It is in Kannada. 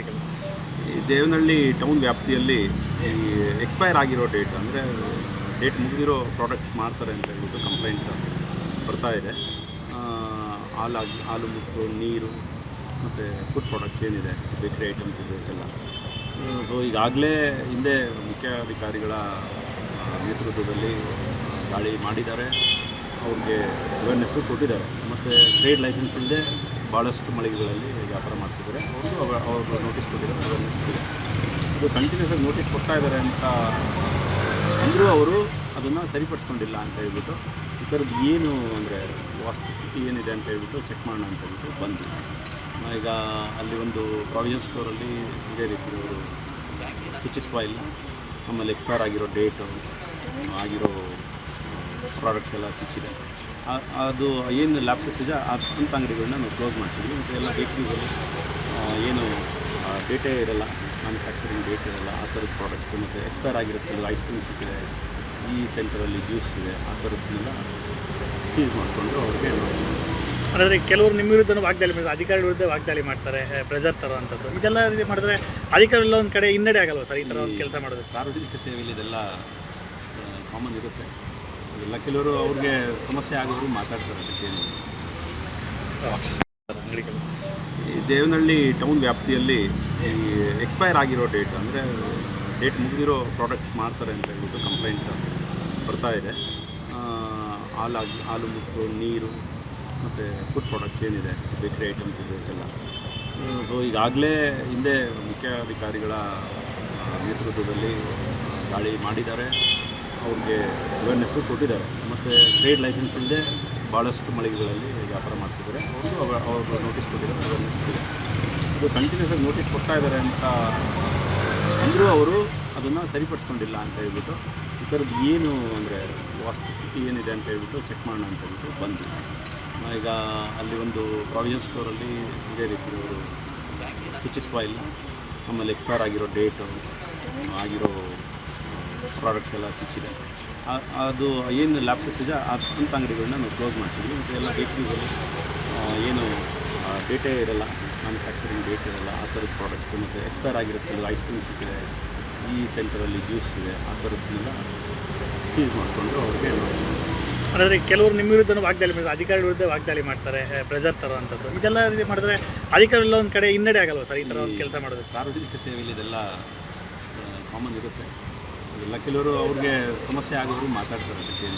ಈ ದೇವನಹಳ್ಳಿ ಟೌನ್ ವ್ಯಾಪ್ತಿಯಲ್ಲಿ ಈ ಎಕ್ಸ್ಪೈರ್ ಆಗಿರೋ ಡೇಟ್ ಅಂದರೆ ಡೇಟ್ ಮುಗಿದಿರೋ ಪ್ರಾಡಕ್ಟ್ಸ್ ಮಾಡ್ತಾರೆ ಅಂತ ಹೇಳ್ಬಿಟ್ಟು ಕಂಪ್ಲೇಂಟ್ ಬರ್ತಾ ಇದೆ. ಹಾಲು ಮುತ್ತು, ನೀರು ಮತ್ತು ಫುಡ್ ಪ್ರಾಡಕ್ಟ್ಸ್ ಏನಿದೆ, ಬೇಕರಿ ಐಟಮ್ಸ್ ಇದೆಲ್ಲ. ಸೊ ಈಗಾಗಲೇ ಹಿಂದೆ ಮುಖ್ಯಾಧಿಕಾರಿಗಳ ನೇತೃತ್ವದಲ್ಲಿ ದಾಳಿ ಮಾಡಿದ್ದಾರೆ, ಅವ್ರಿಗೆ ಅವೇರ್ನೆಸ್ಸು ಕೊಟ್ಟಿದ್ದಾರೆ. ಮತ್ತು ಟ್ರೇಡ್ ಲೈಸೆನ್ಸ್ ಇಲ್ಲದೆ ಭಾಳಷ್ಟು ಮಳಿಗೆಗಳಲ್ಲಿ ವ್ಯಾಪಾರ ಮಾಡ್ತಿದ್ದಾರೆ. ಅವ್ರಿಗೆ ನೋಟಿಸ್ ಕೊಟ್ಟಿದ್ದಾರೆ, ಅವೇರ್ನೆಸ್ ಇದೆ. ಅದು ಕಂಟಿನ್ಯೂಸ್ ಆಗಿ ನೋಟಿಸ್ ಕೊಡ್ತಾ ಇದ್ದಾರೆ ಅಂತ ಅಂದರೂ ಅವರು ಅದನ್ನು ಸರಿಪಡಿಸ್ಕೊಂಡಿಲ್ಲ ಅಂತ ಹೇಳ್ಬಿಟ್ಟು ಈ ಥರದ್ದು ಏನು ಅಂದರೆ ವಾಸ್ತುಸ್ಥಿತಿ ಏನಿದೆ ಅಂತ ಹೇಳ್ಬಿಟ್ಟು ಚೆಕ್ ಮಾಡೋಣ ಅಂತ ಹೇಳ್ಬಿಟ್ಟು ಬಂದು ಈಗ ಅಲ್ಲಿ ಒಂದು ಪ್ರಾವಿಷನ್ ಸ್ಟೋರಲ್ಲಿ ಇದೇ ರೀತಿ ಅವರು ಶುಚಿತ್ವ ಇಲ್ಲ, ಆಮೇಲೆ ಎಕ್ಸ್ಪೈರ್ ಆಗಿರೋ ಡೇಟು ಆಗಿರೋ ಪ್ರಾಡಕ್ಟ್ಸ್ ಎಲ್ಲ ಸಿಕ್ಕಿದೆ. ಅದು ಏನು ಲ್ಯಾಪ್ಟಾಪ್ಸ್ ಇದೆ ಅಂಥ ಅಂಗಡಿಗಳನ್ನ ನಾವು ಕ್ಲೋಸ್ ಮಾಡ್ತೀವಿ. ಮತ್ತು ಎಲ್ಲ ಬೇಕ್ರಿಗಳು ಏನು ಡೇಟೇ ಇರೋಲ್ಲ, ಮ್ಯಾನುಫ್ಯಾಕ್ಚರಿಂಗ್ ಡೇಟ್ ಇರೋಲ್ಲ, ಆ ಥರದ ಪ್ರಾಡಕ್ಟ್ಸು ಮತ್ತು ಎಕ್ಸ್ಪೈರ್ ಆಗಿರುತ್ತೆ. ಐಸ್ ಕ್ರೀಮ್ ಸಿಕ್ಕಿದೆ, ಈ ಸೆಂಟರಲ್ಲಿ ಜ್ಯೂಸ್ ಇದೆ, ಆ ಥರದ್ದನ್ನೆಲ್ಲ ಸೀಸ್ ಮಾಡಿಕೊಂಡು ಅವ್ರಿಗೆ ಅಂದರೆ ಕೆಲವರು ನಿಮ್ಮ ವಿರುದ್ಧ ವಾಗ್ದಾಳಿ ಮಾಡ್ತಾರೆ, ಅಧಿಕಾರಿಗಳ ವಿರುದ್ಧ ವಾಗ್ದಾಳಿ ಮಾಡ್ತಾರೆ, ಪ್ರೆಜರ್ ತರೋ ಅಂಥದ್ದು. ಇದೆಲ್ಲ ರೀತಿ ಮಾಡಿದ್ರೆ ಅಧಿಕಾರಿಗಳ ಒಂದು ಕಡೆ ಹಿನ್ನಡೆ ಆಗಲ್ವ ಸರ್ ಈ ಥರ ಒಂದು ಕೆಲಸ ಮಾಡೋದು? ಸಾರ್ವಜನಿಕ ಸೇವೆಯಲ್ಲಿ ಇದೆಲ್ಲ ಕಾಮನ್ ಇರುತ್ತೆ. ಅದೆಲ್ಲ ಕೆಲವರು ಅವ್ರಿಗೆ ಸಮಸ್ಯೆ ಆಗೋರು ಮಾತಾಡ್ತಾರೆ. ಅದಕ್ಕೆ ಈ ದೇವನಹಳ್ಳಿ ಟೌನ್ ವ್ಯಾಪ್ತಿಯಲ್ಲಿ ಈ ಎಕ್ಸ್ಪೈರ್ ಆಗಿರೋ ಡೇಟ್ ಅಂದರೆ ಡೇಟ್ ಮುಗಿದಿರೋ ಪ್ರಾಡಕ್ಟ್ಸ್ ಮಾಡ್ತಾರೆ ಅಂತ ಹೇಳ್ಬಿಟ್ಟು ಕಂಪ್ಲೇಂಟ್ ಬರ್ತಾ ಇದೆ. ಹಾಲು ಮುತ್ತು, ನೀರು ಮತ್ತು ಫುಡ್ ಪ್ರಾಡಕ್ಟ್ಸ್ ಏನಿದೆ, ಬೇಕರಿ ಐಟಮ್ಸ್ ಇದೆಲ್ಲ. ಸೊ ಈಗಾಗಲೇ ಹಿಂದೆ ಮುಖ್ಯಾಧಿಕಾರಿಗಳ ನೇತೃತ್ವದಲ್ಲಿ ದಾಳಿ ಮಾಡಿದ್ದಾರೆ, ಅವ್ರಿಗೆ ಅವೇರ್ನೆಸ್ಸು ಕೊಟ್ಟಿದ್ದಾರೆ. ಮತ್ತು ಟ್ರೇಡ್ ಲೈಸೆನ್ಸ್ ಇಲ್ಲದೆ ಭಾಳಷ್ಟು ಮಳಿಗೆಗಳಲ್ಲಿ ವ್ಯಾಪಾರ ಮಾಡ್ತಿದ್ದಾರೆ. ಅವ್ರಿಗೆ ನೋಟಿಸ್ ಕೊಟ್ಟಿದ್ದಾರೆ, ಅವೇರ್ನೆಸ್ ಇದೆ. ಅದು ಕಂಟಿನ್ಯೂಸ್ ಆಗಿ ನೋಟಿಸ್ ಕೊಡ್ತಾ ಇದ್ದಾರೆ ಅಂತ ಅಂದರೂ ಅವರು ಅದನ್ನು ಸರಿಪಡಿಸ್ಕೊಂಡಿಲ್ಲ ಅಂತ ಹೇಳ್ಬಿಟ್ಟು ಈ ಥರದ್ದು ಏನು ಅಂದರೆ ವಾಸ್ತುಸ್ಥಿತಿ ಏನಿದೆ ಅಂತ ಹೇಳ್ಬಿಟ್ಟು ಚೆಕ್ ಮಾಡೋಣ ಅಂತ ಹೇಳ್ಬಿಟ್ಟು ಬಂದು ಈಗ ಅಲ್ಲಿ ಒಂದು ಪ್ರಾವಿಷನ್ ಸ್ಟೋರಲ್ಲಿ ಇದೇ ರೀತಿ ಅವರು ಶುಚಿತ್ವ ಇಲ್ಲ, ಆಮೇಲೆ ಎಕ್ಸ್ಪೈರ್ ಆಗಿರೋ ಡೇಟು ಆಗಿರೋ ಪ್ರಾಡಕ್ಟ್ಸ್ ಎಲ್ಲ ಸಿಕ್ಕಿದೆ. ಅದು ಏನು ಲ್ಯಾಪ್ಟಾಪ್ಸ್ ಇದೆ ಅಂಥ ಅಂಗಡಿಗಳನ್ನ ನಾವು ಕ್ಲೋಸ್ ಮಾಡ್ತೀವಿ. ಮತ್ತು ಎಲ್ಲ ಬೇಕ್ರಿಗಳು ಏನು ಡೇಟೇ ಇರೋಲ್ಲ, ಮ್ಯಾನುಫ್ಯಾಕ್ಚರಿಂಗ್ ಡೇಟ್ ಇರೋಲ್ಲ, ಆ ಥರದ ಪ್ರಾಡಕ್ಟ್ಸು ಮತ್ತು ಎಕ್ಸ್ಪೈರ್ ಆಗಿರುತ್ತೆ. ಐಸ್ ಕ್ರೀಮ್ ಸಿಕ್ಕಿದೆ, ಈ ಸೆಂಟರಲ್ಲಿ ಜ್ಯೂಸ್ ಇದೆ, ಆ ಥರದ್ದನ್ನೆಲ್ಲ ಸೀಸ್ ಮಾಡಿಕೊಂಡು ಅವ್ರಿಗೆ ಅಂದರೆ ಕೆಲವರು ನಿಮ್ಮ ವಿರುದ್ಧ ವಾಗ್ದಾಳಿ ಮಾಡ್ತಾರೆ, ಅಧಿಕಾರಿಗಳ ವಿರುದ್ಧ ವಾಗ್ದಾಳಿ ಮಾಡ್ತಾರೆ, ಪ್ರೆಜರ್ ತರೋ ಅಂಥದ್ದು. ಇದೆಲ್ಲ ರೀತಿ ಮಾಡಿದ್ರೆ ಅಧಿಕಾರಿಗಳ ಒಂದು ಕಡೆ ಹಿನ್ನಡೆ ಆಗಲ್ವ ಸರ್ ಈ ಥರ ಒಂದು ಕೆಲಸ ಮಾಡೋದು? ಸಾರ್ವಜನಿಕ ಸೇವೆಯಲ್ಲಿ ಇದೆಲ್ಲ ಕಾಮನ್ ಇರುತ್ತೆ. ಅದೆಲ್ಲ ಕೆಲವರು ಅವ್ರಿಗೆ ಸಮಸ್ಯೆ ಆಗೋರು ಮಾತಾಡ್ತಾರೆ. ಅದಕ್ಕೆ